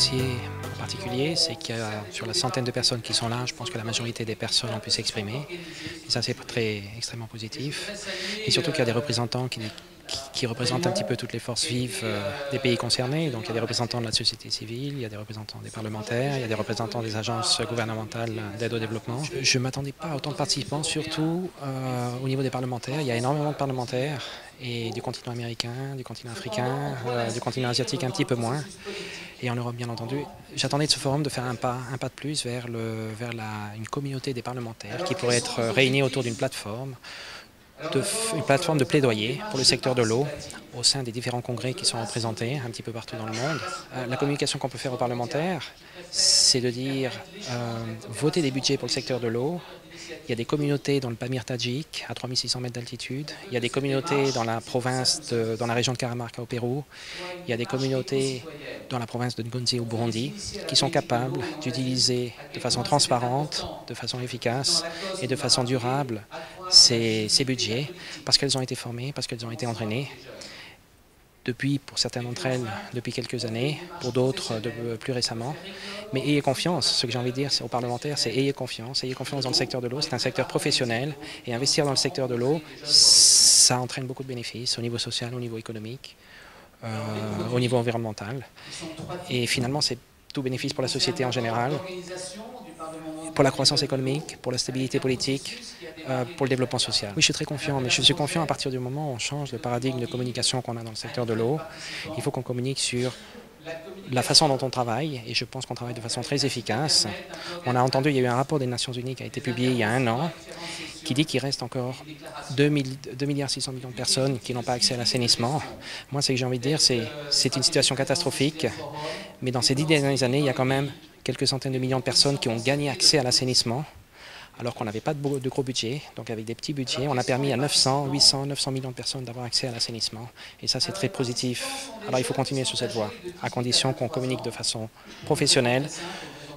apprécié en particulier, c'est qu'il y a sur la centaine de personnes qui sont là, je pense que la majorité des personnes ont pu s'exprimer. Et ça, c'est extrêmement positif. Et surtout qu'il y a des représentants qui représentent un petit peu toutes les forces vives des pays concernés. Donc il y a des représentants de la société civile, il y a des représentants des parlementaires, il y a des représentants des agences gouvernementales d'aide au développement. Je ne m'attendais pas à autant de participants, surtout au niveau des parlementaires. Il y a énormément de parlementaires, et du continent américain, du continent africain, du continent asiatique un petit peu moins, et en Europe bien entendu. J'attendais de ce forum de faire un pas de plus vers une communauté des parlementaires qui pourrait être réunie autour d'une plateforme, une plateforme de plaidoyer pour le secteur de l'eau au sein des différents congrès qui sont représentés un petit peu partout dans le monde. La communication qu'on peut faire aux parlementaires, c'est de dire voter des budgets pour le secteur de l'eau. Il y a des communautés dans le Pamir Tadjik, à 3600 mètres d'altitude. Il y a des communautés dans la dans la région de Caramarca au Pérou. Il y a des communautés dans la province de Ngonzi au Burundi qui sont capables d'utiliser de façon transparente, de façon efficace et de façon durable ces budgets parce qu'elles ont été formées, parce qu'elles ont été entraînées. Depuis, pour certaines d'entre elles, depuis quelques années, pour d'autres plus récemment. Mais ayez confiance, ce que j'ai envie de dire aux parlementaires, c'est ayez confiance dans le secteur de l'eau, c'est un secteur professionnel, et investir dans le secteur de l'eau, ça entraîne beaucoup de bénéfices au niveau social, au niveau économique, au niveau environnemental, et finalement c'est tout bénéfice pour la société en général, pour la croissance économique, pour la stabilité politique, pour le développement social. Oui, je suis très confiant, mais je suis confiant à partir du moment où on change le paradigme de communication qu'on a dans le secteur de l'eau. Il faut qu'on communique sur la façon dont on travaille, et je pense qu'on travaille de façon très efficace. On a entendu, il y a eu un rapport des Nations Unies qui a été publié il y a 1 an, qui dit qu'il reste encore 2,6 milliards de personnes qui n'ont pas accès à l'assainissement. Moi, ce que j'ai envie de dire, c'est une situation catastrophique, mais dans ces 10 dernières années, il y a quand même quelques centaines de millions de personnes qui ont gagné accès à l'assainissement, alors qu'on n'avait pas de gros budget. Donc avec des petits budgets, on a permis à 900 millions de personnes d'avoir accès à l'assainissement. Et ça, c'est très positif. Alors il faut continuer sur cette voie, à condition qu'on communique de façon professionnelle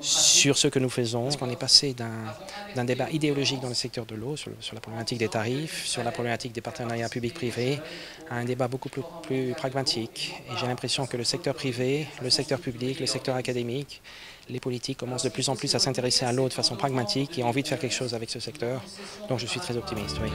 sur ce que nous faisons. Parce qu'on est passé d'un débat idéologique dans le secteur de l'eau, sur la problématique des tarifs, sur la problématique des partenariats publics-privés, à un débat beaucoup plus pragmatique. Et j'ai l'impression que le secteur privé, le secteur public, le secteur académique, les politiques commencent de plus en plus à s'intéresser à l'eau de façon pragmatique et ont envie de faire quelque chose avec ce secteur. Donc je suis très optimiste, oui.